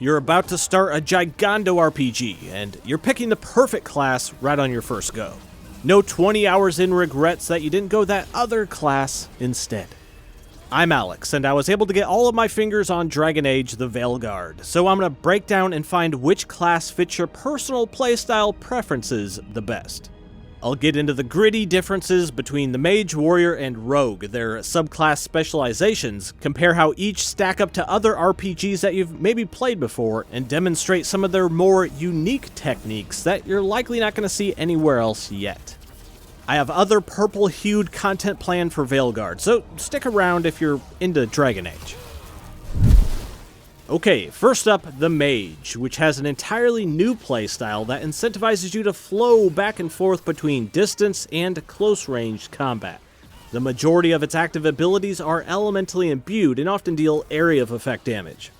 You're about to start a Gigando RPG, and you're picking the perfect class right on your first go. No 20 hours in regrets that you didn't go that other class instead. I'm Alex, and I was able to get all of my fingers on Dragon Age The Veilguard, so I'm going to break down and find which class fits your personal playstyle preferences the best. I'll get into the gritty differences between the Mage, Warrior, and Rogue, their subclass specializations, compare how each stack up to other RPGs that you've maybe played before, and demonstrate some of their more unique techniques that you're likely not going to see anywhere else yet. I have other purple-hued content planned for Veilguard, so stick around if you're into Dragon Age. Okay, first up, the Mage, which has an entirely new playstyle that incentivizes you to flow back and forth between distance and close-range combat. The majority of its active abilities are elementally imbued and often deal area of effect damage.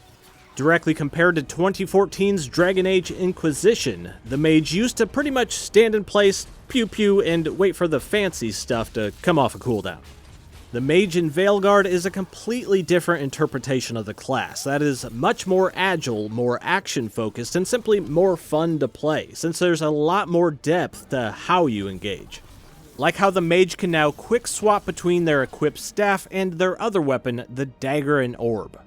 Directly compared to 2014's Dragon Age Inquisition, the Mage used to pretty much stand in place, pew-pew, and wait for the fancy stuff to come off a cooldown. The Mage in Veilguard is a completely different interpretation of the class that is much more agile, more action-focused, and simply more fun to play, since there's a lot more depth to how you engage. Like how the Mage can now quick swap between their equipped staff and their other weapon, the dagger and orb.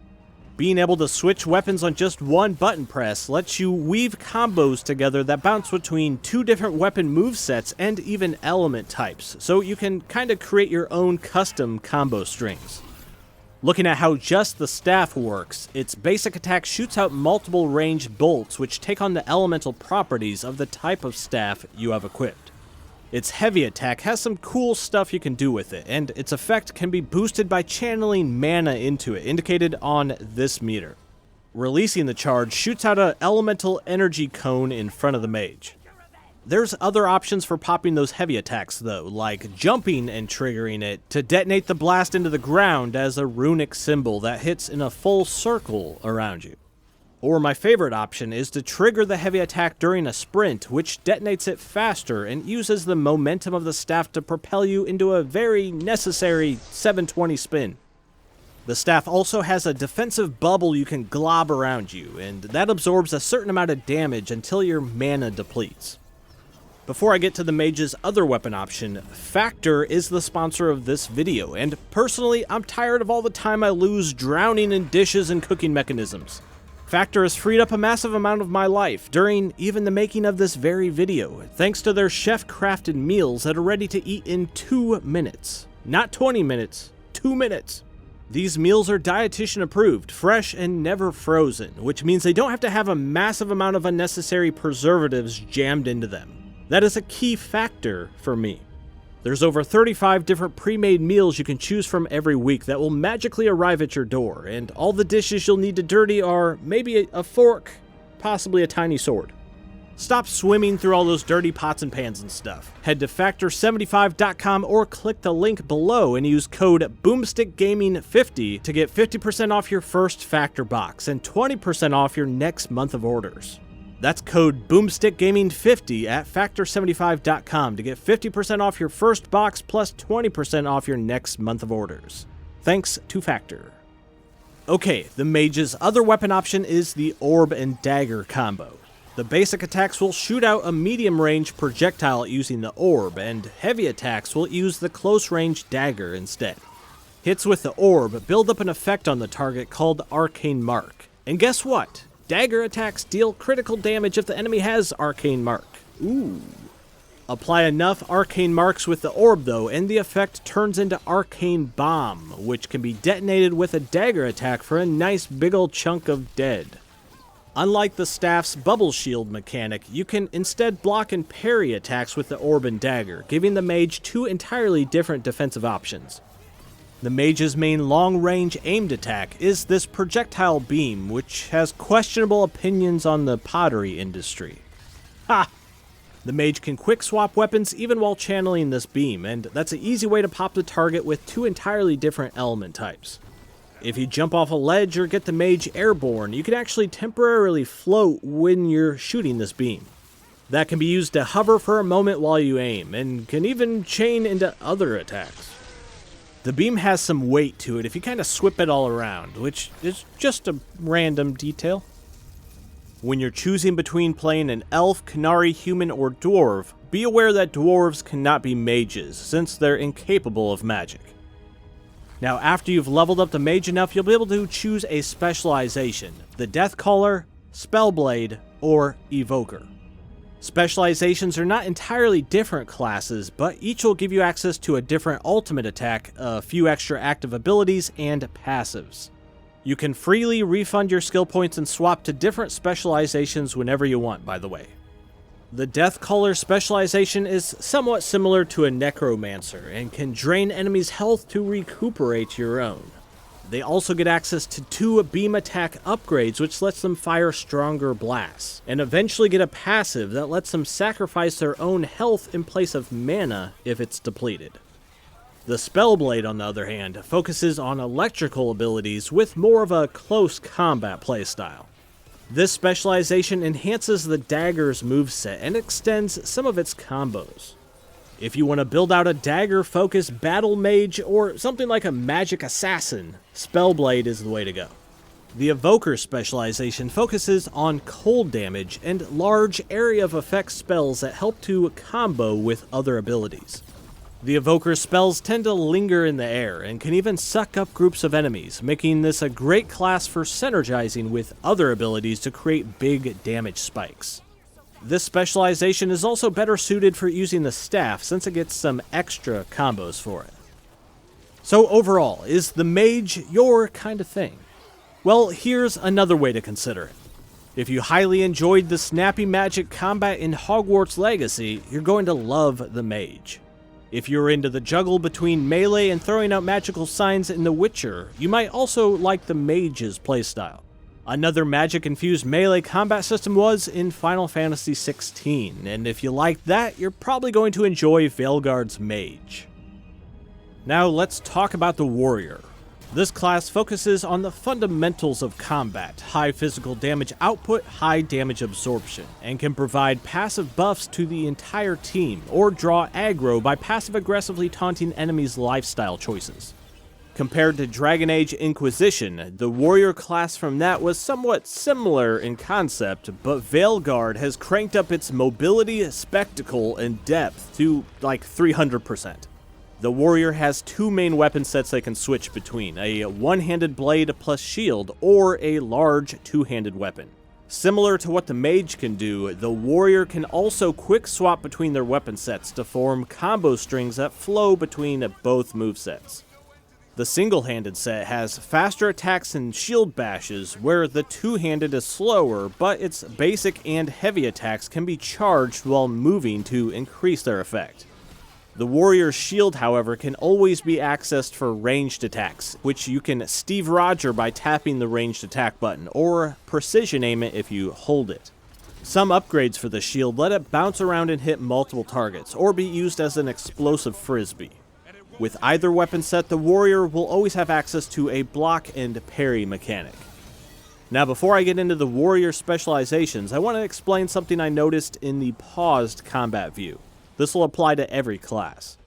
Being able to switch weapons on just one button press lets you weave combos together that bounce between two different weapon movesets and even element types, so you can kinda create your own custom combo strings. Looking at how just the staff works, its basic attack shoots out multiple ranged bolts which take on the elemental properties of the type of staff you have equipped. Its heavy attack has some cool stuff you can do with it, and its effect can be boosted by channeling mana into it, indicated on this meter. Releasing the charge shoots out an elemental energy cone in front of the Mage. There's other options for popping those heavy attacks though, like jumping and triggering it to detonate the blast into the ground as a runic symbol that hits in a full circle around you. Or my favorite option is to trigger the heavy attack during a sprint, which detonates it faster and uses the momentum of the staff to propel you into a very necessary 720 spin. The staff also has a defensive bubble you can glob around you, and that absorbs a certain amount of damage until your mana depletes. Before I get to the Mage's other weapon option, Factor is the sponsor of this video, and personally, I'm tired of all the time I lose drowning in dishes and cooking mechanisms. Factor has freed up a massive amount of my life during even the making of this very video, thanks to their chef-crafted meals that are ready to eat in 2 minutes. Not 20 minutes, 2 minutes. These meals are dietitian approved, fresh, and never frozen, which means they don't have to have a massive amount of unnecessary preservatives jammed into them. That is a key factor for me. There's over 35 different pre-made meals you can choose from every week that will magically arrive at your door, and all the dishes you'll need to dirty are maybe a fork, possibly a tiny sword. Stop swimming through all those dirty pots and pans and stuff. Head to factor75.com or click the link below and use code BoomstickGaming50 to get 50% off your first Factor box and 20% off your next month of orders. That's code BoomstickGaming50 at factor75.com to get 50% off your first box plus 20% off your next month of orders. Thanks to Factor. Okay, the Mage's other weapon option is the Orb and Dagger combo. The basic attacks will shoot out a medium-range projectile using the Orb, and heavy attacks will use the close-range Dagger instead. Hits with the Orb build up an effect on the target called Arcane Mark. And guess what? Dagger attacks deal critical damage if the enemy has Arcane Mark. Ooh. Apply enough Arcane Marks with the Orb though, and the effect turns into Arcane Bomb, which can be detonated with a dagger attack for a nice big ol' chunk of dead. Unlike the staff's bubble shield mechanic, you can instead block and parry attacks with the Orb and Dagger, giving the Mage two entirely different defensive options. The Mage's main long-range aimed attack is this projectile beam, which has questionable opinions on the pottery industry. Ha! The Mage can quick swap weapons even while channeling this beam, and that's an easy way to pop the target with two entirely different element types. If you jump off a ledge or get the Mage airborne, you can actually temporarily float when you're shooting this beam. That can be used to hover for a moment while you aim, and can even chain into other attacks. The beam has some weight to it if you kind of swip it all around, which is just a random detail. When you're choosing between playing an elf, Canary, human, or dwarf, be aware that dwarves cannot be mages, since they're incapable of magic. Now, after you've leveled up the mage enough, you'll be able to choose a specialization: the Deathcaller, Spellblade, or Evoker. Specializations are not entirely different classes, but each will give you access to a different ultimate attack, a few extra active abilities, and passives. You can freely refund your skill points and swap to different specializations whenever you want, by the way. The Deathcaller specialization is somewhat similar to a Necromancer and can drain enemies' health to recuperate your own. They also get access to 2 beam attack upgrades, which lets them fire stronger blasts, and eventually get a passive that lets them sacrifice their own health in place of mana if it's depleted. The Spellblade, on the other hand, focuses on electrical abilities with more of a close combat playstyle. This specialization enhances the dagger's moveset and extends some of its combos. If you want to build out a dagger-focused battle mage or something like a magic assassin, Spellblade is the way to go. The Evoker specialization focuses on cold damage and large area of effect spells that help to combo with other abilities. The Evoker spells tend to linger in the air and can even suck up groups of enemies, making this a great class for synergizing with other abilities to create big damage spikes. This specialization is also better suited for using the staff since it gets some extra combos for it. So overall, is the mage your kind of thing? Well, here's another way to consider it. If you highly enjoyed the snappy magic combat in Hogwarts Legacy, you're going to love the mage. If you're into the juggle between melee and throwing out magical signs in The Witcher, you might also like the mage's playstyle. Another magic-infused melee combat system was in Final Fantasy XVI, and if you like that, you're probably going to enjoy Veilguard's Mage. Now let's talk about the Warrior. This class focuses on the fundamentals of combat: high physical damage output, high damage absorption, and can provide passive buffs to the entire team, or draw aggro by passive-aggressively taunting enemies' lifestyle choices. Compared to Dragon Age Inquisition, the Warrior class from that was somewhat similar in concept, but Veilguard has cranked up its mobility, spectacle, and depth to like 300%. The Warrior has 2 main weapon sets they can switch between: a one-handed blade plus shield, or a large 2-handed weapon. Similar to what the Mage can do, the Warrior can also quick swap between their weapon sets to form combo strings that flow between both movesets. The single-handed set has faster attacks and shield bashes, where the two-handed is slower, but its basic and heavy attacks can be charged while moving to increase their effect. The Warrior's shield, however, can always be accessed for ranged attacks, which you can Steve Roger by tapping the ranged attack button, or precision aim it if you hold it. Some upgrades for the shield let it bounce around and hit multiple targets, or be used as an explosive frisbee. With either weapon set, the Warrior will always have access to a block and parry mechanic. Now, before I get into the Warrior specializations, I want to explain something I noticed in the paused combat view. This will apply to every class.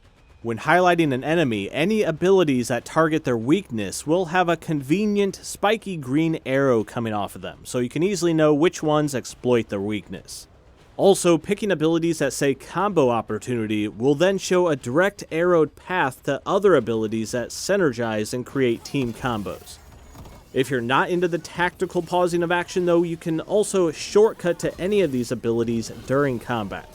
When highlighting an enemy, any abilities that target their weakness will have a convenient spiky green arrow coming off of them, so you can easily know which ones exploit their weakness. Also, picking abilities that say combo opportunity will then show a direct arrowed path to other abilities that synergize and create team combos. If you're not into the tactical pausing of action though, you can also shortcut to any of these abilities during combat.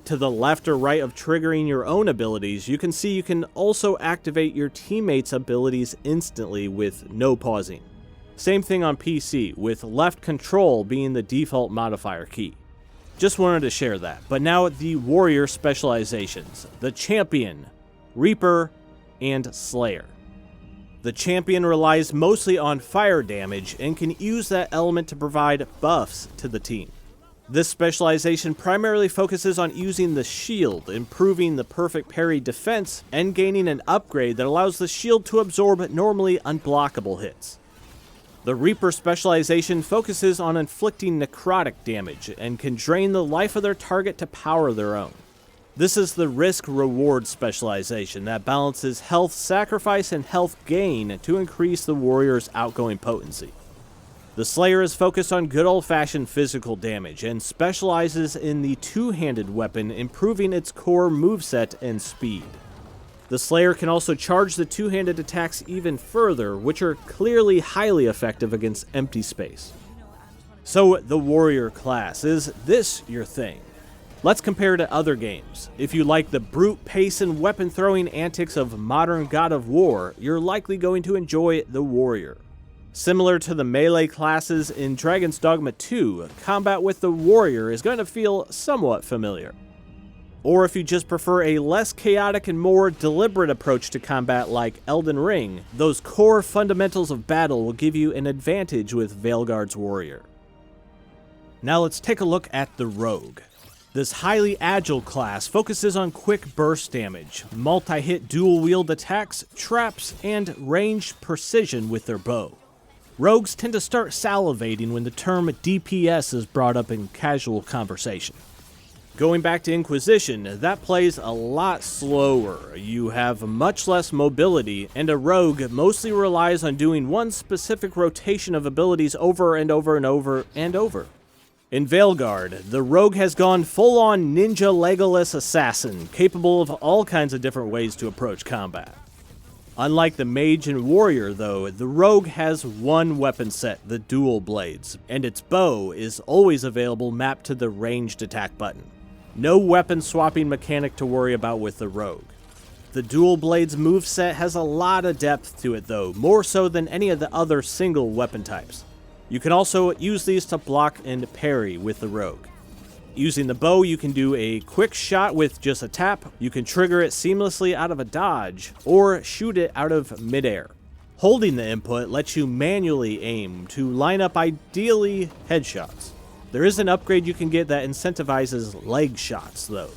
To the left or right of triggering your own abilities, you can see you can also activate your teammates' abilities instantly with no pausing. Same thing on PC, with left control being the default modifier key. Just wanted to share that. But now the Warrior specializations: the Champion, Reaper, and Slayer. The Champion relies mostly on fire damage and can use that element to provide buffs to the team. This specialization primarily focuses on using the shield, improving the perfect parry defense, and gaining an upgrade that allows the shield to absorb normally unblockable hits. The Reaper specialization focuses on inflicting necrotic damage and can drain the life of their target to power their own. This is the risk-reward specialization that balances health sacrifice and health gain to increase the Warrior's outgoing potency. The The Slayer is focused on good old-fashioned physical damage and specializes in the two-handed weapon, improving its core moveset and speed. The Slayer can also charge the two-handed attacks even further, which are clearly highly effective against empty space. So, the Warrior class, is this your thing? Let's compare to other games. If you like the brute pace and weapon-throwing antics of modern God of War, you're likely going to enjoy the Warrior. Similar to the melee classes in Dragon's Dogma 2, combat with the Warrior is going to feel somewhat familiar. Or if you just prefer a less chaotic and more deliberate approach to combat like Elden Ring, those core fundamentals of battle will give you an advantage with Veilguard's Warrior. Now let's take a look at the Rogue. This highly agile class focuses on quick burst damage, multi-hit dual-wield attacks, traps, and ranged precision with their bow. Rogues tend to start salivating when the term DPS is brought up in casual conversation. Going back to Inquisition, that plays a lot slower, you have much less mobility, and a rogue mostly relies on doing one specific rotation of abilities over and over and over and over. In Veilguard, the rogue has gone full-on ninja Legolas assassin, capable of all kinds of different ways to approach combat. Unlike the Mage and Warrior though, the rogue has one weapon set, the dual blades, and its bow is always available mapped to the ranged attack button. No weapon swapping mechanic to worry about with the rogue. The dual blades moveset has a lot of depth to it though, more so than any of the other single weapon types. You can also use these to block and parry with the rogue. Using the bow, you can do a quick shot with just a tap, you can trigger it seamlessly out of a dodge, or shoot it out of midair. Holding the input lets you manually aim to line up ideally headshots. There is an upgrade you can get that incentivizes leg shots though.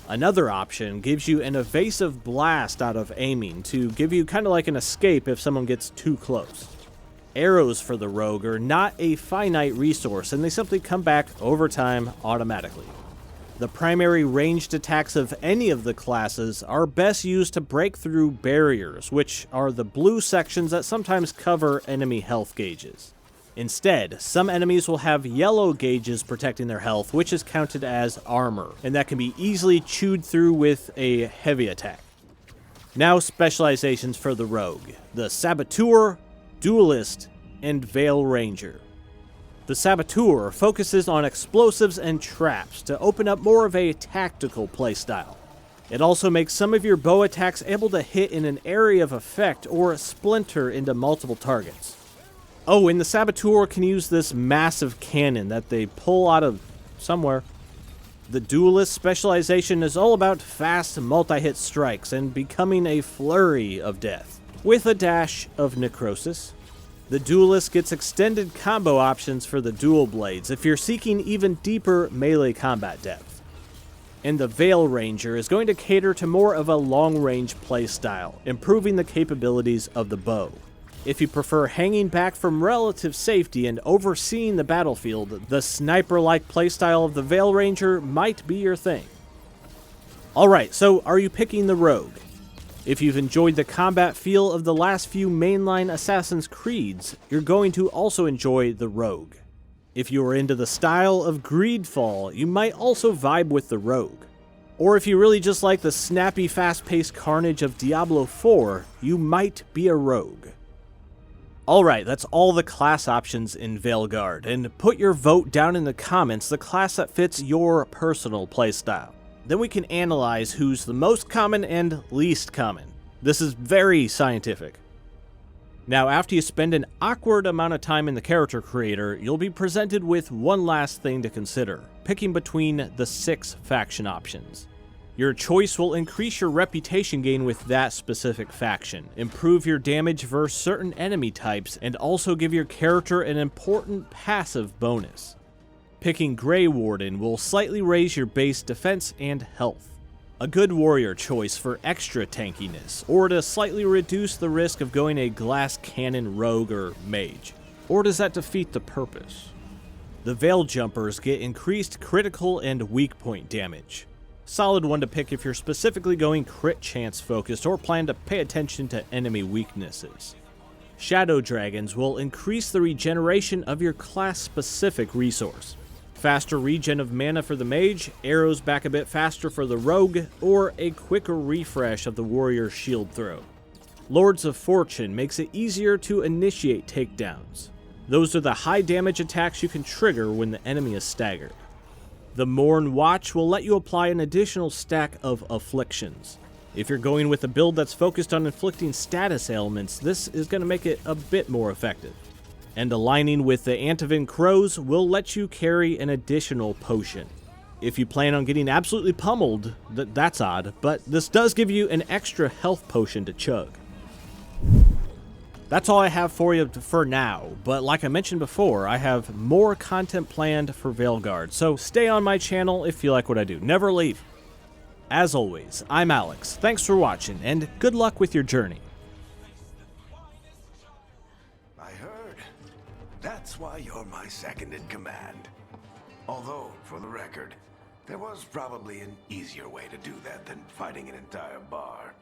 Another option gives you an evasive blast out of aiming to give you kind of like an escape if someone gets too close. Arrows for the rogue are not a finite resource and they simply come back over time automatically. The primary ranged attacks of any of the classes are best used to break through barriers, which are the blue sections that sometimes cover enemy health gauges. Instead, some enemies will have yellow gauges protecting their health, which is counted as armor, and that can be easily chewed through with a heavy attack. Now specializations for the rogue: the Saboteur, Duelist, and Veil Ranger. The Saboteur focuses on explosives and traps to open up more of a tactical playstyle. It also makes some of your bow attacks able to hit in an area of effect or splinter into multiple targets. Oh, and the Saboteur can use this massive cannon that they pull out of somewhere. The Duelist specialization is all about fast multi-hit strikes and becoming a flurry of death, with a dash of necrosis. The Duelist gets extended combo options for the dual blades if you're seeking even deeper melee combat depth. And the Veil Ranger is going to cater to more of a long-range playstyle, improving the capabilities of the bow. If you prefer hanging back from relative safety and overseeing the battlefield, the sniper-like playstyle of the Veil Ranger might be your thing. Alright, so are you picking the rogue? If you've enjoyed the combat feel of the last few mainline Assassin's Creeds, you're going to also enjoy the rogue. If you are into the style of Greedfall, you might also vibe with the rogue. Or if you really just like the snappy, fast-paced carnage of Diablo 4, you might be a rogue. Alright, that's all the class options in Veilguard, and put your vote down in the comments the class that fits your personal playstyle. Then we can analyze who's the most common and least common. This is very scientific. Now, after you spend an awkward amount of time in the character creator, you'll be presented with one last thing to consider, picking between the 6 faction options. Your choice will increase your reputation gain with that specific faction, improve your damage versus certain enemy types, and also give your character an important passive bonus. Picking Grey Warden will slightly raise your base defense and health. A good warrior choice for extra tankiness, or to slightly reduce the risk of going a glass cannon rogue or mage. Or does that defeat the purpose? The Veil Jumpers get increased critical and weak point damage. Solid one to pick if you're specifically going crit chance focused or plan to pay attention to enemy weaknesses. Shadow Dragons will increase the regeneration of your class-specific resource. Faster regen of mana for the Mage, arrows back a bit faster for the Rogue, or a quicker refresh of the Warrior's shield throw. Lords of Fortune makes it easier to initiate takedowns. Those are the high damage attacks you can trigger when the enemy is staggered. The Mourn Watch will let you apply an additional stack of afflictions. If you're going with a build that's focused on inflicting status ailments, this is going to make it a bit more effective. And aligning with the Antivin Crows will let you carry an additional potion. If you plan on getting absolutely pummeled, that's odd, but this does give you an extra health potion to chug. That's all I have for you for now, but like I mentioned before, I have more content planned for Veilguard, so stay on my channel if you like what I do. Never leave. As always, I'm Alex, thanks for watching, and good luck with your journey. I heard. That's why you're my second in command. Although, for the record, there was probably an easier way to do that than fighting an entire bar.